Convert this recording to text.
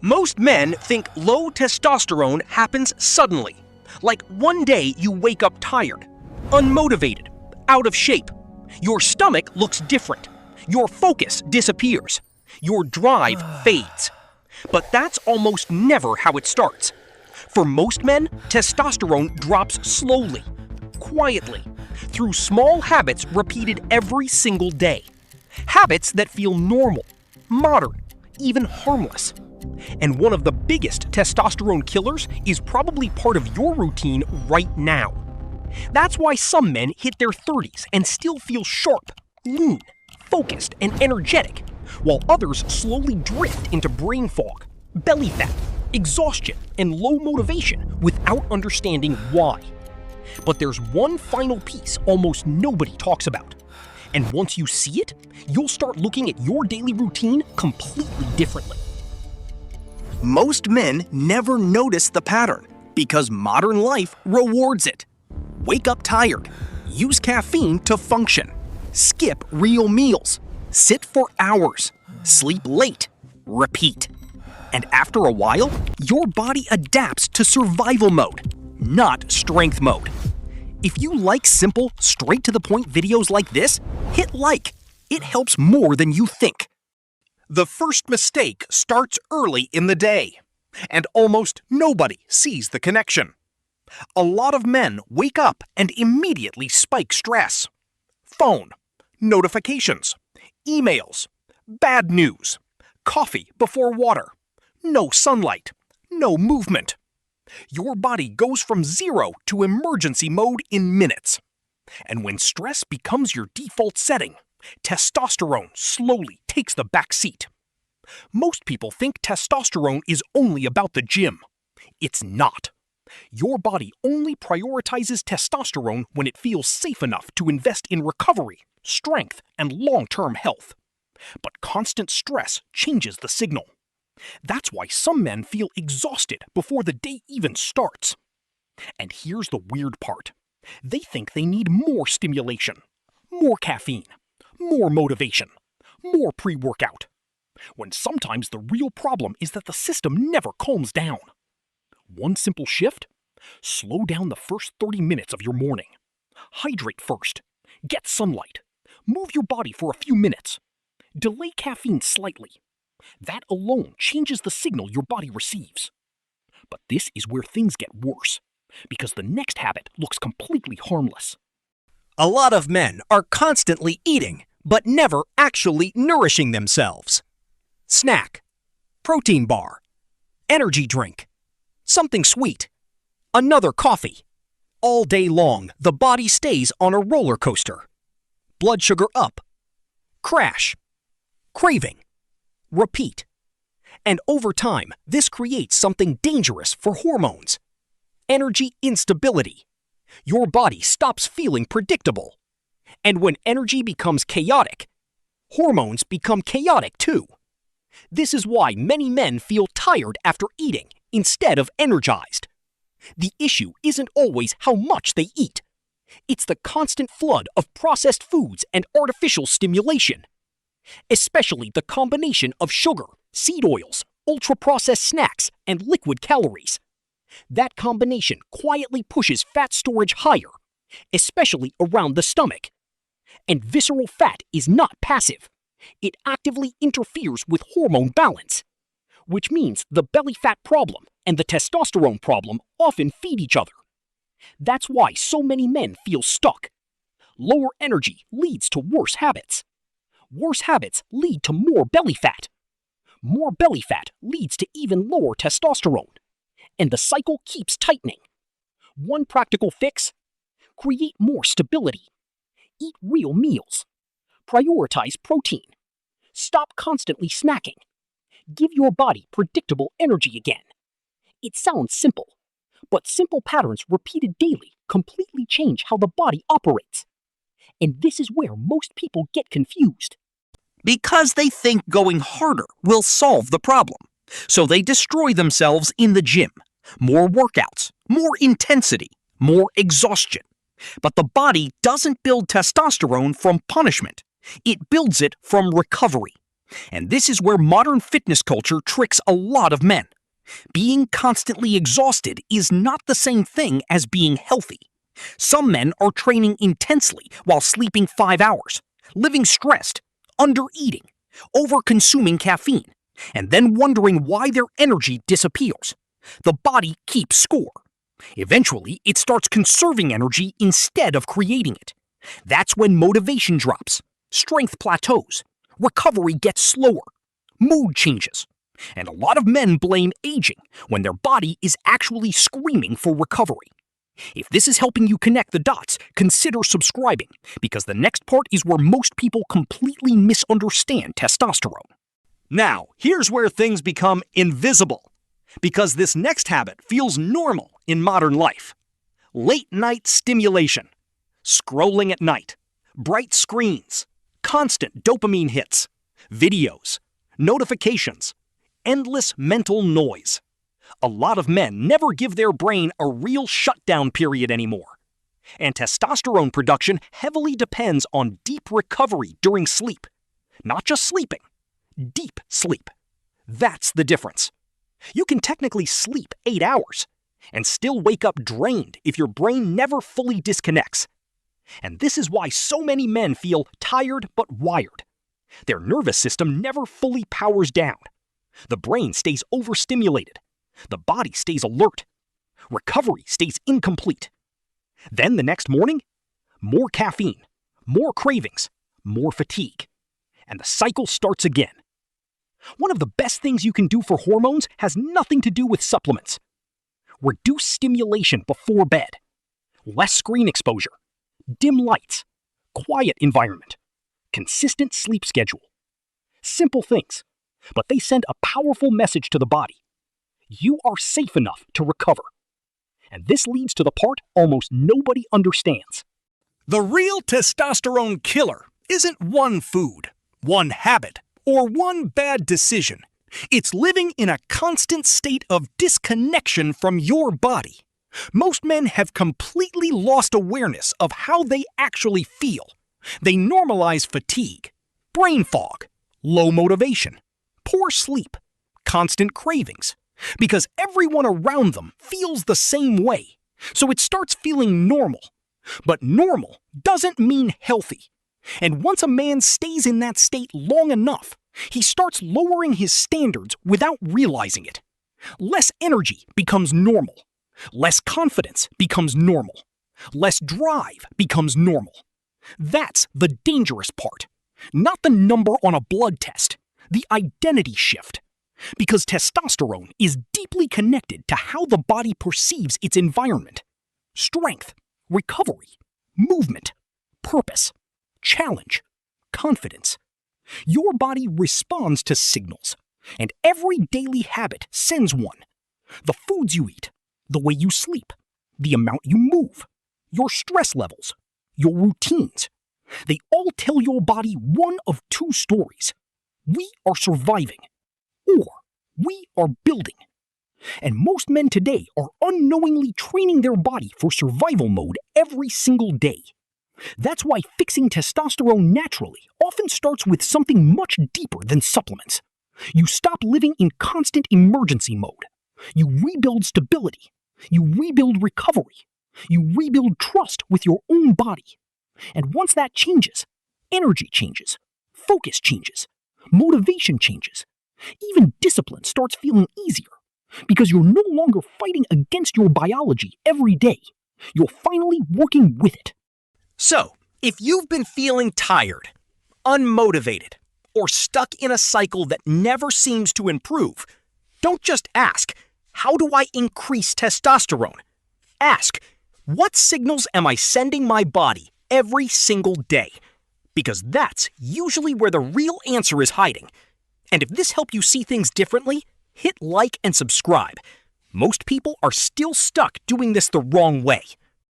Most men think low testosterone happens suddenly. Like one day you wake up tired, unmotivated, out of shape. Your stomach looks different. Your focus disappears. Your drive fades. But that's almost never how it starts. For most men, testosterone drops slowly, quietly, through small habits repeated every single day. Habits that feel normal, modern, even harmless. And one of the biggest testosterone killers is probably part of your routine right now. That's why some men hit their 30s and still feel sharp, lean, focused, and energetic, while others slowly drift into brain fog, belly fat, exhaustion, and low motivation without understanding why. But there's one final piece almost nobody talks about. And once you see it, you'll start looking at your daily routine completely differently. Most men never notice the pattern because modern life rewards it. Wake up tired, use caffeine to function, skip real meals, sit for hours, sleep late, repeat. And after a while, your body adapts to survival mode, not strength mode. If you like simple, straight-to-the-point videos like this, hit like. It helps more than you think. The first mistake starts early in the day, and almost nobody sees the connection. A lot of men wake up and immediately spike stress. Phone, notifications, emails, bad news, coffee before water, no sunlight, no movement. Your body goes from 0 to emergency mode in minutes. And when stress becomes your default setting, testosterone slowly takes the back seat. Most people think testosterone is only about the gym. It's not. Your body only prioritizes testosterone when it feels safe enough to invest in recovery, strength, and long-term health. But constant stress changes the signal. That's why some men feel exhausted before the day even starts. And here's the weird part. They think they need more stimulation, more caffeine, more motivation, more pre-workout, when sometimes the real problem is that the system never calms down. One simple shift? Slow down the first 30 minutes of your morning. Hydrate first. Get sunlight. Move your body for a few minutes. Delay caffeine slightly. That alone changes the signal your body receives. But this is where things get worse, because the next habit looks completely harmless. A lot of men are constantly eating, but never actually nourishing themselves. Snack, protein bar, energy drink, something sweet, another coffee. All day long, the body stays on a roller coaster. Blood sugar up, crash, craving, repeat. And over time, this creates something dangerous for hormones. Energy instability. Your body stops feeling predictable. And when energy becomes chaotic, hormones become chaotic too. This is why many men feel tired after eating instead of energized. The issue isn't always how much they eat. It's the constant flood of processed foods and artificial stimulation. Especially the combination of sugar, seed oils, ultra-processed snacks, and liquid calories. That combination quietly pushes fat storage higher, especially around the stomach. And visceral fat is not passive. It actively interferes with hormone balance, which means the belly fat problem and the testosterone problem often feed each other. That's why so many men feel stuck. Lower energy leads to worse habits. Worse habits lead to more belly fat. More belly fat leads to even lower testosterone. And the cycle keeps tightening. One practical fix? Create more stability. Eat real meals. Prioritize protein. Stop constantly snacking. Give your body predictable energy again. It sounds simple, but simple patterns repeated daily completely change how the body operates. And this is where most people get confused. Because they think going harder will solve the problem. So they destroy themselves in the gym. More workouts, more intensity, more exhaustion. But the body doesn't build testosterone from punishment. It builds it from recovery, And this is where modern fitness culture tricks a lot of men. Being constantly exhausted is not the same thing as being healthy. Some men are training intensely while sleeping 5 hours, living stressed, under-eating, over-consuming caffeine, and then wondering why their energy disappears. The body keeps score. Eventually, it starts conserving energy instead of creating it. That's when motivation drops, strength plateaus, recovery gets slower, mood changes. And a lot of men blame aging when their body is actually screaming for recovery. If this is helping you connect the dots, consider subscribing, because the next part is where most people completely misunderstand testosterone. Now, here's where things become invisible, because this next habit feels normal in modern life. Late-night stimulation, scrolling at night, bright screens, constant dopamine hits, videos, notifications, endless mental noise. A lot of men never give their brain a real shutdown period anymore. And testosterone production heavily depends on deep recovery during sleep. Not just sleeping, deep sleep. That's the difference. You can technically sleep 8 hours and still wake up drained if your brain never fully disconnects. And this is why so many men feel tired but wired. Their nervous system never fully powers down. The brain stays overstimulated. The body stays alert. Recovery stays incomplete. Then the next morning, more caffeine, more cravings, more fatigue. And the cycle starts again. One of the best things you can do for hormones has nothing to do with supplements. Reduce stimulation before bed. Less screen exposure. Dim lights. Quiet environment. Consistent sleep schedule. Simple things, but they send a powerful message to the body. You are safe enough to recover. And this leads to the part almost nobody understands. The real testosterone killer isn't one food, one habit, or one bad decision. It's living in a constant state of disconnection from your body. Most men have completely lost awareness of how they actually feel. They normalize fatigue, brain fog, low motivation, poor sleep, constant cravings, because everyone around them feels the same way. So it starts feeling normal. But normal doesn't mean healthy. And once a man stays in that state long enough, he starts lowering his standards without realizing it. Less energy becomes normal. Less confidence becomes normal. Less drive becomes normal. That's the dangerous part. Not the number on a blood test, the identity shift. Because testosterone is deeply connected to how the body perceives its environment. Strength, recovery, movement, purpose, challenge, confidence. Your body responds to signals, and every daily habit sends one. The foods you eat, the way you sleep, the amount you move, your stress levels, your routines. They all tell your body one of two stories. We are surviving, or we are building. And most men today are unknowingly training their body for survival mode every single day. That's why fixing testosterone naturally often starts with something much deeper than supplements. You stop living in constant emergency mode. You rebuild stability. You rebuild recovery. You rebuild trust with your own body. And once that changes, energy changes, focus changes, motivation changes. Even discipline starts feeling easier because you're no longer fighting against your biology every day. You're finally working with it. So, if you've been feeling tired, unmotivated, or stuck in a cycle that never seems to improve, don't just ask, how do I increase testosterone? Ask, what signals am I sending my body every single day? Because that's usually where the real answer is hiding. And if this helped you see things differently, hit like and subscribe. Most people are still stuck doing this the wrong way.